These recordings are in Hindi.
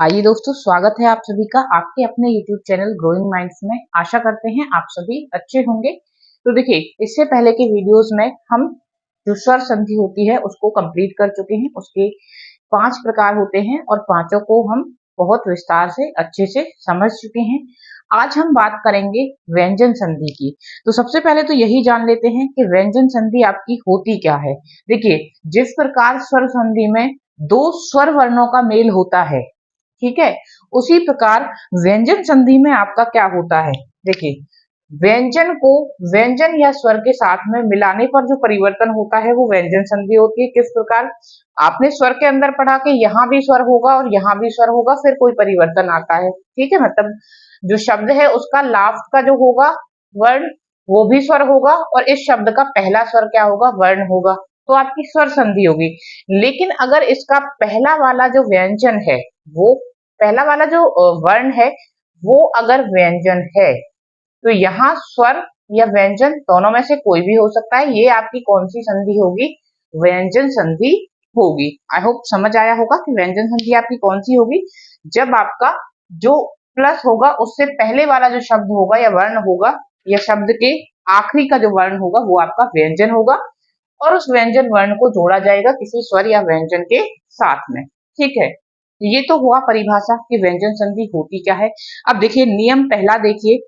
आइए दोस्तों, स्वागत है आप सभी का आपके अपने YouTube चैनल ग्रोइंग माइंड्स में। आशा करते हैं आप सभी अच्छे होंगे। तो देखिए, इससे पहले के वीडियोस में हम जो स्वर संधि होती है उसको कंप्लीट कर चुके हैं। उसके 5 प्रकार होते हैं और पांचों को हम बहुत विस्तार से अच्छे से समझ चुके हैं। आज हम बात करेंगे व्यंजन संधि की। तो सबसे पहले तो यही जान लेते हैं कि व्यंजन संधि आपकी होती क्या है। देखिए, जिस प्रकार स्वर संधि में दो स्वर वर्णों का मेल होता है, ठीक है, उसी प्रकार व्यंजन संधि में आपका क्या होता है। देखिए, व्यंजन को व्यंजन या स्वर के साथ में मिलाने पर जो परिवर्तन होता है वो व्यंजन संधि होती है। किस प्रकार? आपने स्वर के अंदर पढ़ा कि यहाँ भी स्वर होगा और यहाँ भी स्वर होगा, फिर कोई परिवर्तन आता है, ठीक है। मतलब जो शब्द है उसका लास्ट का जो होगा वर्ण वो भी स्वर होगा और इस शब्द का पहला स्वर क्या होगा? वर्ण होगा। तो आपकी स्वर संधि होगी। लेकिन अगर इसका पहला वाला जो व्यंजन है, वो पहला वाला जो वर्ण है वो अगर व्यंजन है, तो यहाँ स्वर या व्यंजन दोनों में से कोई भी हो सकता है। ये आपकी कौन सी संधि होगी? व्यंजन संधि होगी। आई होप समझ आया होगा कि व्यंजन संधि आपकी कौन सी होगी। जब आपका जो प्लस होगा उससे पहले वाला जो शब्द होगा या वर्ण होगा या शब्द के आखिरी का जो वर्ण होगा वो आपका व्यंजन होगा और उस व्यंजन वर्ण को जोड़ा जाएगा किसी स्वर या व्यंजन के साथ में, ठीक है। ये तो हुआ परिभाषा कि व्यंजन संधि होती क्या है। अब देखिए, नियम पहला देखिए।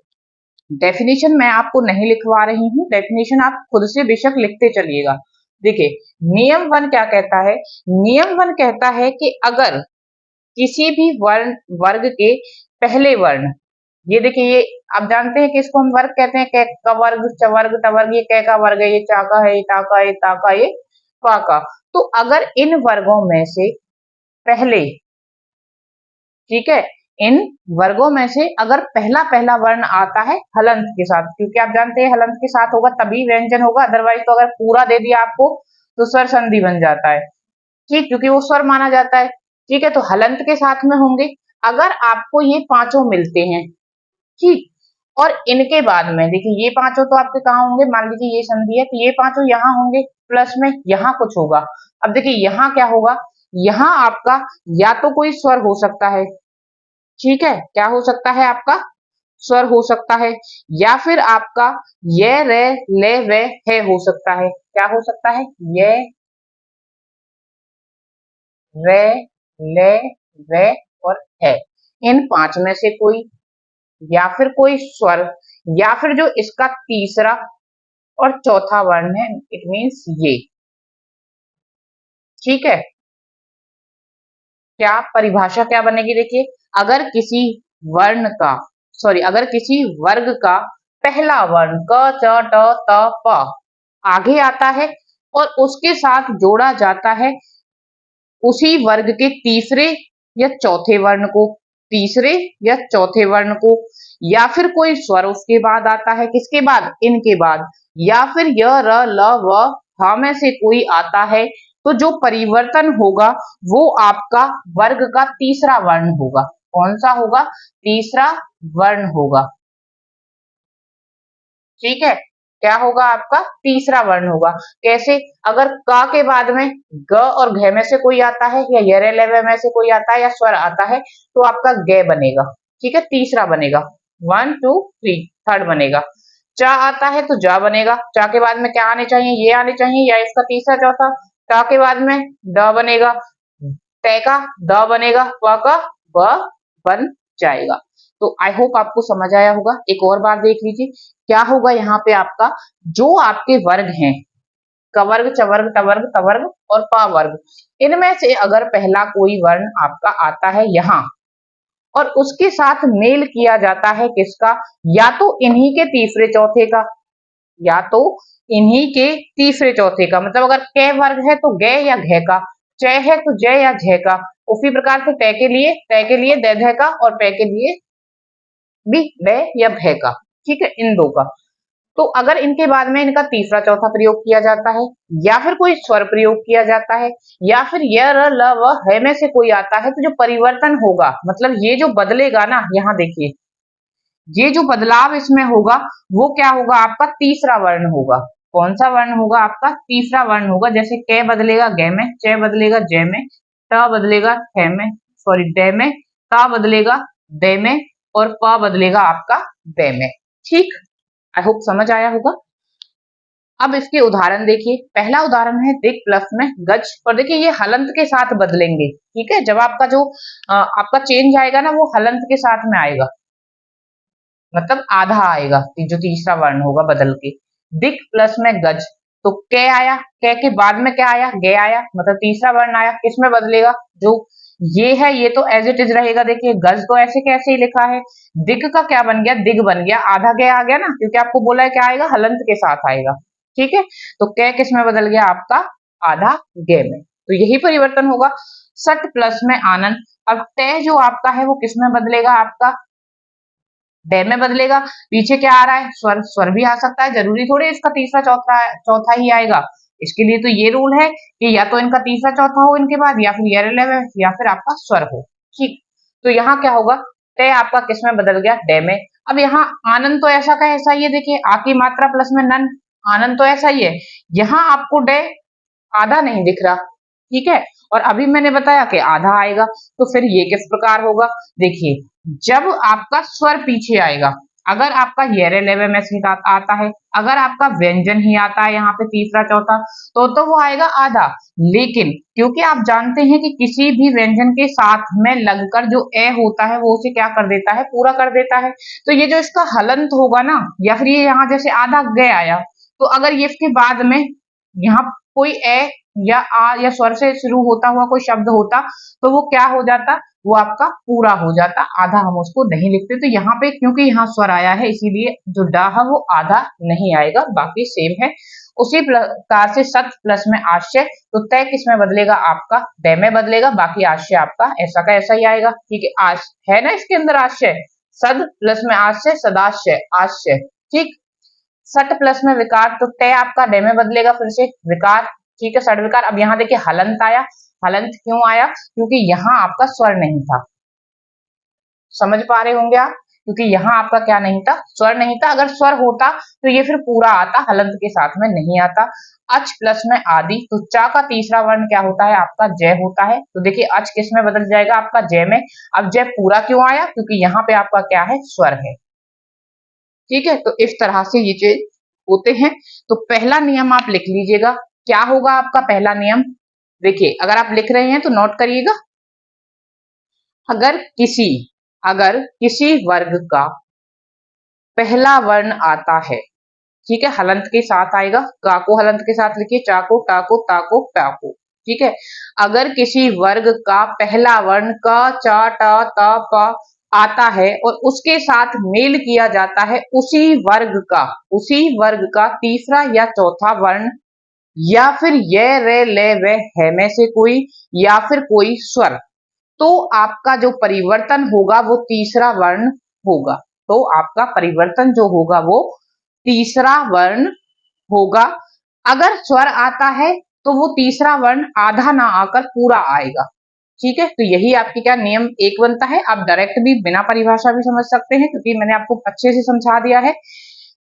डेफिनेशन मैं आपको नहीं लिखवा रही हूँ, डेफिनेशन आप खुद से बेशक लिखते चलिएगा। देखिए, नियम 1 क्या कहता है? नियम 1 कहता है कि अगर किसी भी वर्ण वर्ग के पहले वर्ण, ये देखिए, ये आप जानते हैं कि इसको हम वर्ग कहते हैं। क का वर्ग, च वर्ग, त वर्ग, ये क का वर्ग है, ये चा का है, ये ता का, ये ता का, ये पा का। तो अगर इन वर्गों में से पहले, ठीक है, इन वर्गों में से अगर पहला पहला वर्ण आता है हलंत के साथ, क्योंकि आप जानते हैं हलंत के साथ होगा तभी व्यंजन होगा, अदरवाइज तो अगर पूरा दे दिया आपको तो स्वर संधि बन जाता है, ठीक, क्योंकि वो स्वर माना जाता है, ठीक है। तो हलंत के साथ में होंगे। अगर आपको ये पांचों मिलते हैं, ठीक, और इनके बाद में देखिए ये पांचों तो आपके कहाँ होंगे? मान लीजिए ये संधि है तो ये पांचों यहाँ होंगे, प्लस में यहाँ कुछ होगा। अब देखिए यहाँ क्या होगा? यहाँ आपका या तो कोई स्वर हो सकता है, ठीक है, क्या हो सकता है? आपका स्वर हो सकता है, या फिर आपका ये रे ले वे है हो सकता है। क्या हो सकता है? ये रे ले वे और है, इन 5 में से कोई, या फिर कोई स्वर, या फिर जो इसका तीसरा और चौथा वर्ण है, इट मीन्स ये, ठीक है। क्या परिभाषा क्या बनेगी? देखिए, अगर किसी वर्ण का, सॉरी, अगर किसी वर्ग का पहला वर्ण क च ट त प आगे आता है और उसके साथ जोड़ा जाता है उसी वर्ग के तीसरे या चौथे वर्ण को, तीसरे या चौथे वर्ण को, या फिर कोई स्वर उसके बाद आता है, किसके बाद? इनके बाद, या फिर य र ल व ह में से कोई आता है, तो जो परिवर्तन होगा वो आपका वर्ग का तीसरा वर्ण होगा। कौन सा होगा? तीसरा वर्ण होगा, ठीक है। क्या होगा? आपका तीसरा वर्ण होगा। कैसे? अगर क के बाद में ग और घ में से कोई आता है या यरे लेवे में से कोई आता है या स्वर आता है तो आपका ग बनेगा, ठीक है, तीसरा बनेगा। 1 2 3 थर्ड बनेगा। चा आता है तो जा बनेगा। चा के बाद में क्या आने चाहिए? ये आने चाहिए, या इसका तीसरा चौथा। टा के बाद में ड बनेगा, तय का द बनेगा, प का ब बन जाएगा। तो आई होप आपको समझ आया होगा। एक और बार देख लीजिए, क्या होगा यहाँ पे आपका, जो आपके वर्ग हैं कवर्ग, चवर्ग, टवर्ग, तवर्ग और पावर्ग, इनमें से अगर पहला कोई वर्ण आपका आता है यहाँ और उसके साथ मेल किया जाता है किसका? या तो इन्हीं के तीसरे चौथे का, या तो इन्हीं के तीसरे चौथे का। मतलब अगर क वर्ग है तो ग या घ का, च है तो ज या झ का, उसी प्रकार से त के लिए द ध का और प के लिए भी ब या भ का, ठीक है, इन दो का। तो अगर इनके बाद में इनका तीसरा चौथा प्रयोग किया जाता है, या फिर कोई स्वर प्रयोग किया जाता है, या फिर य र ल व ह में से कोई आता है, तो जो परिवर्तन होगा, मतलब ये जो बदलेगा ना, यहाँ देखिए, ये जो बदलाव इसमें होगा वो क्या होगा? आपका तीसरा वर्ण होगा। कौन सा वर्ण होगा? आपका तीसरा वर्ण होगा। जैसे क बदलेगा ग में, च बदलेगा ज में, ट बदलेगा ह में, सॉरी ड में, ता बदलेगा दे में और प बदलेगा आपका बे में। ठीक, आई होप समझ आया होगा। अब इसके उदाहरण देखिए, पहला उदाहरण है दिक प्लस में गज, और देखिए ये हलंत के साथ बदलेंगे। ठीक है, जब आपका जो आपका चेंज आएगा ना वो हलंत के साथ में आएगा, मतलब आधा आएगा, जो तीसरा वर्ण होगा बदल के। दिक प्लस में गज, तो कै आया, कै के बाद में क्या आया, गे आया, मतलब तीसरा वर्ण आया। किसमें बदलेगा, जो ये है ये तो एज इट इज रहेगा। देखिए गज तो ऐसे कैसे ही लिखा है, दिग का क्या बन गया, दिग बन गया, आधा गे आ गया ना, क्योंकि आपको बोला है क्या आएगा, हलंत के साथ आएगा। ठीक है, तो कै किस में बदल गया आपका, आधा गे में। तो यही परिवर्तन होगा। सट प्लस में आनंद, अब तय जो आपका है वो किस में बदलेगा, आपका डे में बदलेगा। पीछे क्या आ रहा है, स्वर, स्वर भी आ सकता है, जरूरी थोड़ी इसका तीसरा चौथा चौथा ही आएगा। इसके लिए तो ये रूल है कि या तो इनका तीसरा चौथा हो इनके बाद, या फिर ये या फिर आपका स्वर हो। ठीक, तो यहाँ क्या होगा, ते आपका किस में बदल गया, डे में। अब यहाँ आनंद तो ऐसा का ऐसा ही है, देखिए आ की मात्रा प्लस में नन, आनंद तो ऐसा ही है। यहाँ आपको डे आधा नहीं दिख रहा, ठीक है, और अभी मैंने बताया कि आधा आएगा, तो फिर ये किस प्रकार होगा, देखिए जब आपका स्वर पीछे आएगा, अगर आपका येरे लेवे में से आता है, अगर आपका व्यंजन ही आता है यहाँ पे तीसरा चौथा, तो वो आएगा आधा। लेकिन क्योंकि आप जानते हैं कि किसी भी व्यंजन के साथ में लगकर जो ए होता है वो उसे क्या कर देता है, पूरा कर देता है। तो ये जो इसका हलंत होगा ना, या फिर ये यहाँ जैसे आधा ग आया, तो अगर ये इसके बाद में यहाँ कोई ए या आ या स्वर से शुरू होता हुआ कोई शब्द होता, तो वो क्या हो जाता, वो आपका पूरा हो जाता, आधा हम उसको नहीं लिखते। तो यहाँ पे क्योंकि यहाँ स्वर आया है इसीलिए जो डा है वो आधा नहीं आएगा, बाकी सेम है। उसी प्रकार से सत प्लस में आश्चर्य, तो तय किस में बदलेगा, आपका दय में बदलेगा, बाकी आश्चर्य आपका ऐसा का ऐसा ही आएगा। ठीक है, आश है ना इसके अंदर आश्चर्य, सद प्लस में आश्चर्य, सदाश्चर्य, आश्चर्य। ठीक, सट प्लस में विकार, तो तय आपका डे में बदलेगा फिर से विकार। ठीक है, सट विकार। अब यहाँ देखिए हलंत आया, हलंत क्यों आया, क्योंकि यहाँ आपका स्वर नहीं था, समझ पा रहे होंगे आप, क्योंकि यहाँ आपका क्या नहीं था, स्वर नहीं था। अगर स्वर होता तो ये फिर पूरा आता, हलंत के साथ में नहीं आता। अच प्लस में आदि, तो चा का तीसरा वर्ण क्या होता है, आपका जय होता है। तो देखिए अच किस में बदल जाएगा, आपका जय में। अब जय पूरा क्यों आया, क्योंकि यहाँ पे आपका क्या है, स्वर है। ठीक है, तो इस तरह से ये चीज होते हैं। तो पहला नियम आप लिख लीजिएगा, क्या होगा आपका पहला नियम, देखिए अगर आप लिख रहे हैं तो नोट करिएगा। अगर किसी वर्ग का पहला वर्ण आता है, ठीक है, हलंत के साथ आएगा, का को हलंत के साथ लिखिए, चा को, टा को, ता को, प्या को। ठीक है, अगर किसी वर्ग का पहला वर्ण का, चा, टा, ता, पा आता है और उसके साथ मेल किया जाता है उसी वर्ग का तीसरा या चौथा वर्ण, या फिर ये रे ले वे है में से कोई, या फिर कोई स्वर, तो आपका जो परिवर्तन होगा वो तीसरा वर्ण होगा। तो आपका परिवर्तन जो होगा वो तीसरा वर्ण होगा। अगर स्वर आता है तो वो तीसरा वर्ण आधा ना आकर पूरा आएगा। ठीक है, तो यही आपकी क्या नियम एक बनता है। आप डायरेक्ट भी बिना परिभाषा भी समझ सकते हैं, क्योंकि मैंने आपको अच्छे से समझा दिया है।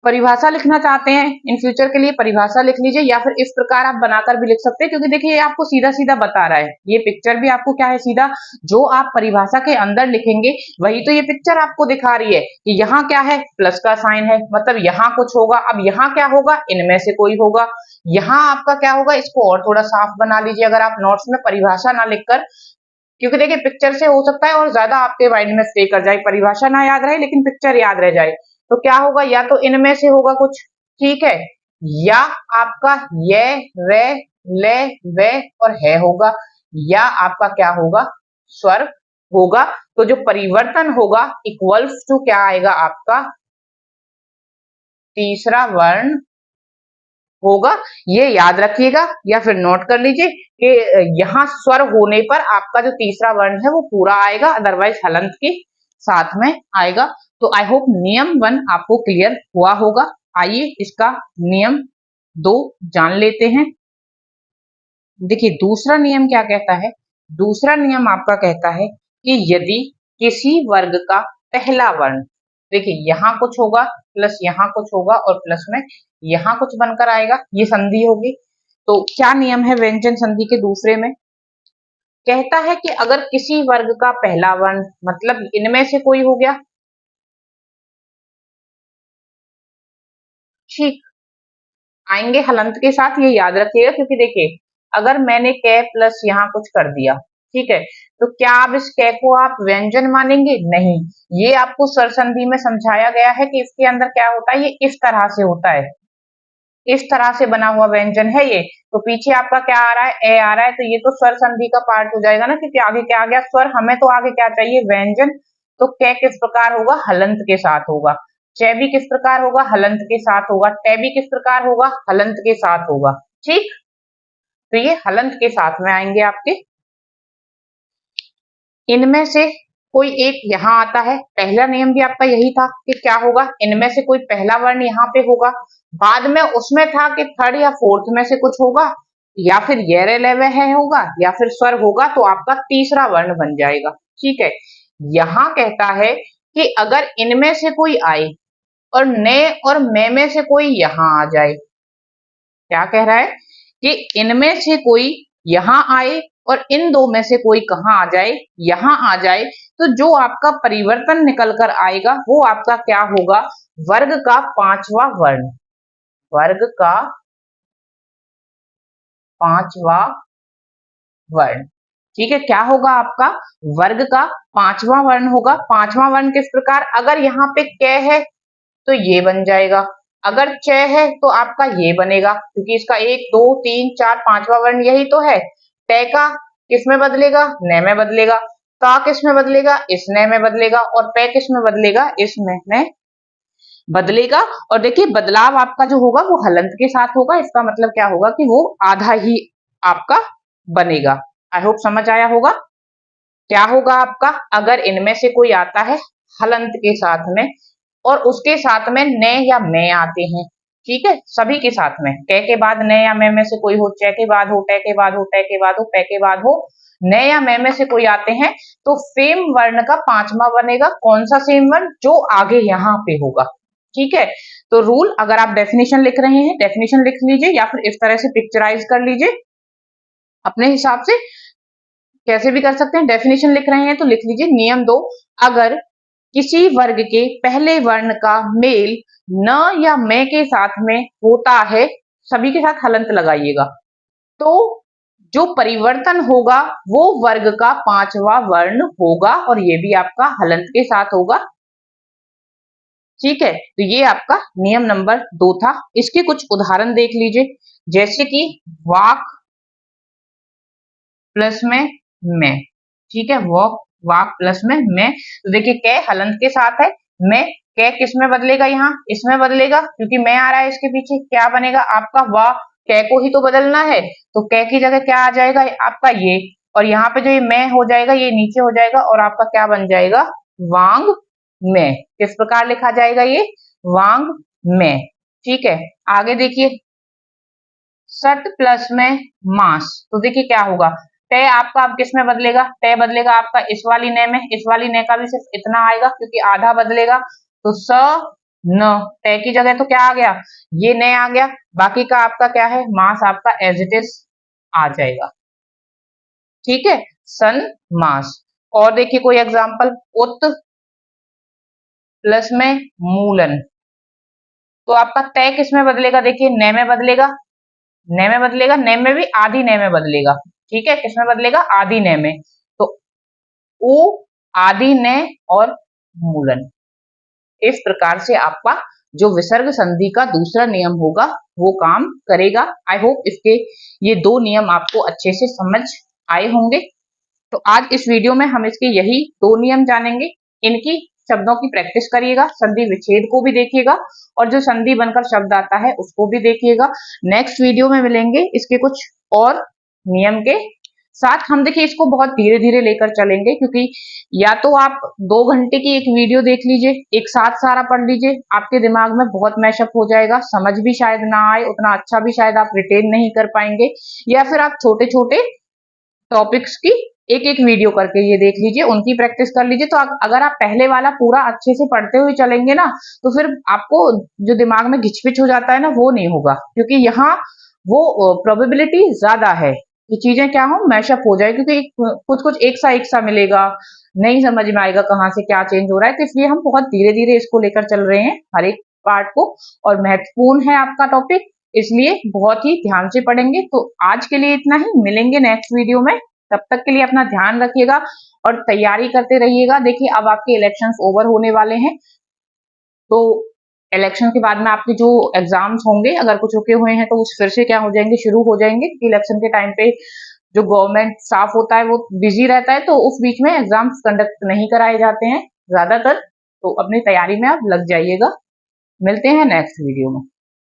परिभाषा लिखना चाहते हैं इन फ्यूचर के लिए, परिभाषा लिख लीजिए, या फिर इस प्रकार आप बनाकर भी लिख सकते हैं, क्योंकि देखिए ये आपको सीधा सीधा बता रहा है। ये पिक्चर भी आपको क्या है, सीधा जो आप परिभाषा के अंदर लिखेंगे वही तो ये पिक्चर आपको दिखा रही है कि यहाँ क्या है, प्लस का साइन है, मतलब यहाँ कुछ होगा। अब यहाँ क्या होगा, इनमें से कोई होगा। यहाँ आपका क्या होगा, इसको और थोड़ा साफ बना लीजिए अगर आप नोट्स में परिभाषा ना लिखकर, क्योंकि देखिए पिक्चर से हो सकता है और ज्यादा आपके माइंड में स्टे कर जाए, परिभाषा ना याद रहे लेकिन पिक्चर याद रह जाए। तो क्या होगा, या तो इनमें से होगा कुछ, ठीक है, या आपका ये वे ले वे और है होगा, या आपका क्या होगा, स्वर होगा। तो जो परिवर्तन होगा इक्वल्स टू क्या आएगा, आपका तीसरा वर्ण होगा। ये याद रखिएगा या फिर नोट कर लीजिए कि यहाँ स्वर होने पर आपका जो तीसरा वर्ण है वो पूरा आएगा, अदरवाइज हलंत के साथ में आएगा। तो आई होप नियम 1 आपको क्लियर हुआ होगा। आइए इसका नियम 2 जान लेते हैं। देखिए दूसरा नियम क्या कहता है, दूसरा नियम आपका कहता है कि यदि किसी वर्ग का पहला वर्ण, देखिए यहाँ कुछ होगा प्लस यहाँ कुछ होगा और प्लस में यहाँ कुछ बनकर आएगा, ये संधि होगी। तो क्या नियम है व्यंजन संधि के दूसरे में, कहता है कि अगर किसी वर्ग का पहला वर्ण, मतलब इनमें से कोई हो गया, ठीक, आएंगे हलंत के साथ, ये याद रखिएगा, क्योंकि देखिए अगर मैंने कै प्लस यहाँ कुछ कर दिया, ठीक है, तो क्या आप इस कै को आप व्यंजन मानेंगे? नहीं। ये आपको सरसंधि में समझाया गया है कि इसके अंदर क्या होता है, ये इस तरह से होता है, इस तरह से बना हुआ व्यंजन है ये। तो पीछे आपका क्या आ रहा है, ए आ रहा है, तो ये तो स्वर संधि का पार्ट हो जाएगा ना, क्योंकि आगे क्या आ गया, स्वर। हमें तो आगे क्या चाहिए, व्यंजन। तो कै किस प्रकार होगा, हलंत के साथ होगा। चे भी किस प्रकार होगा, हलंत के साथ होगा। टे भी किस प्रकार होगा, हलंत के साथ होगा। ठीक, तो ये हलंत के साथ में आएंगे आपके। इनमें से कोई एक यहाँ आता है, पहला नियम भी आपका यही था कि क्या होगा, इनमें से कोई पहला वर्ण यहाँ पे होगा। बाद में उसमें था कि थर्ड या फोर्थ में से कुछ होगा, या फिर येरे लेवे है होगा, या फिर स्वर होगा, तो आपका तीसरा वर्ण बन जाएगा। ठीक है, यहाँ कहता है कि अगर इनमें से कोई आए और ने और में से कोई यहाँ आ जाए, क्या कह रहा है कि इनमें से कोई यहाँ आए और इन दो में से कोई कहाँ आ जाए, यहाँ आ जाए, तो जो आपका परिवर्तन निकल कर आएगा वो आपका क्या होगा, वर्ग का पांचवा वर्ण। वर्ग का पांचवा वर्ण, ठीक है, क्या होगा आपका, वर्ग का पांचवा वर्ण होगा। पांचवा वर्ण किस प्रकार, अगर यहाँ पे कै है तो ये बन जाएगा, अगर च है तो आपका ये बनेगा, क्योंकि इसका 1 2 3 4 पांचवा वर्ण यही तो है। टे का किस में बदलेगा, ने में बदलेगा। ता किस में बदलेगा, इस ने में बदलेगा। और पे किस में बदलेगा, इस में बदलेगा। और देखिए बदलाव आपका जो होगा वो हलंत के साथ होगा, इसका मतलब क्या होगा कि वो आधा ही आपका बनेगा। आई होप समझ आया होगा। क्या होगा आपका, अगर इनमें से कोई आता है हलंत के साथ में और उसके साथ में ने या मैं आते हैं, ठीक है, सभी के साथ में, कै के बाद ने या मैं में से कोई हो, चे के बाद हो, टे के बाद हो, टे के बाद हो, पे के बाद हो, ने या मैं में से कोई आते हैं, तो सेम वर्ण का पांचवा बनेगा। कौन सा सेम वर्ण, जो आगे यहाँ पे होगा। ठीक है, तो रूल, अगर आप डेफिनेशन लिख रहे हैं डेफिनेशन लिख लीजिए, या फिर इस तरह से पिक्चराइज कर लीजिए अपने हिसाब से, कैसे भी कर सकते हैं। डेफिनेशन लिख रहे हैं तो लिख लीजिए, नियम 2, अगर किसी वर्ग के पहले वर्ण का मेल न या मैं के साथ में होता है, सभी के साथ हलंत लगाइएगा, तो जो परिवर्तन होगा वो वर्ग का पांचवा वर्ण होगा, और ये भी आपका हलंत के साथ होगा। ठीक है, तो ये आपका नियम नंबर 2 था। इसके कुछ उदाहरण देख लीजिए, जैसे कि वाक प्लस में मैं, ठीक है, वॉक वाक प्लस में मैं, तो देखिए कै हलंत के साथ है, मैं कै किस में बदलेगा, यहाँ इसमें बदलेगा, क्योंकि मैं आ रहा है इसके पीछे, क्या बनेगा आपका, वाह, कै को ही तो बदलना है, तो कै की जगह क्या आ जाएगा आपका ये, और यहाँ पे जो ये मैं हो जाएगा ये नीचे हो जाएगा, और आपका क्या बन जाएगा, वांग में। किस प्रकार लिखा जाएगा ये, वांग में। ठीक है, आगे देखिए, सत प्लस में मास, तो देखिए क्या होगा, टे आपका अब किस में बदलेगा, टे बदलेगा आपका इस वाली ने में, इस वाली ने का भी सिर्फ इतना आएगा क्योंकि आधा बदलेगा, तो स न, टे की जगह तो क्या आ गया, ये ने आ गया, बाकी का आपका क्या है, मास आपका एज इट इज आ जाएगा। ठीक है, सन मास। और देखिए कोई एग्जांपल, उत प्लस में मूलन, तो आपका तय किस में बदलेगा, देखिए ने में बदलेगा, ने में बदलेगा, ने में भी आधी ने में बदलेगा। ठीक है, किसमें बदलेगा, आधी ने में, तो उ आधी ने और मूलन। इस प्रकार से आपका जो विसर्ग संधि का दूसरा नियम होगा वो काम करेगा। आई होप इसके ये 2 नियम आपको अच्छे से समझ आए होंगे। तो आज इस वीडियो में हम इसके यही 2 नियम जानेंगे। इनकी शब्दों की प्रैक्टिस करिएगा, संधि विच्छेद को भी देखिएगा, और जो संधि बनकर शब्द आता है उसको भी देखिएगा। नेक्स्ट वीडियो में मिलेंगे इसके कुछ और नियम के साथ। हम देखिए इसको बहुत धीरे धीरे लेकर चलेंगे, क्योंकि या तो आप 2 घंटे की एक वीडियो देख लीजिए, एक साथ सारा पढ़ लीजिए, आपके दिमाग में बहुत मैशअप हो जाएगा, समझ भी शायद ना आए उतना अच्छा, भी शायद आप रिटेन नहीं कर पाएंगे, या फिर आप छोटे छोटे टॉपिक्स की एक एक वीडियो करके ये देख लीजिए, उनकी प्रैक्टिस कर लीजिए। तो अगर आप पहले वाला पूरा अच्छे से पढ़ते हुए चलेंगे ना, तो फिर आपको जो दिमाग में घिचपिच हो जाता है ना, वो नहीं होगा, क्योंकि यहाँ वो प्रोबेबिलिटी ज्यादा है ये चीजें क्या हो मैशअप हो जाए, क्योंकि कुछ कुछ एक सा मिलेगा, नहीं समझ में आएगा कहाँ से क्या चेंज हो रहा है। तो इसलिए हम बहुत धीरे धीरे इसको लेकर चल रहे हैं हर एक पार्ट को, और महत्वपूर्ण है आपका टॉपिक, इसलिए बहुत ही ध्यान से पढ़ेंगे। तो आज के लिए इतना ही, मिलेंगे नेक्स्ट वीडियो में। तब तक के लिए अपना ध्यान रखिएगा और तैयारी करते रहिएगा। देखिए अब आपके इलेक्शंस ओवर होने वाले हैं, तो इलेक्शन के बाद में आपके जो एग्जाम्स होंगे, अगर कुछ रुके हुए हैं तो उस फिर से क्या हो जाएंगे, शुरू हो जाएंगे। इलेक्शन के टाइम पे जो गवर्नमेंट स्टाफ होता है वो बिजी रहता है, तो उस बीच में एग्जाम्स कंडक्ट नहीं कराए जाते हैं ज्यादातर। तो अपनी तैयारी में आप लग जाइएगा। मिलते हैं नेक्स्ट वीडियो में।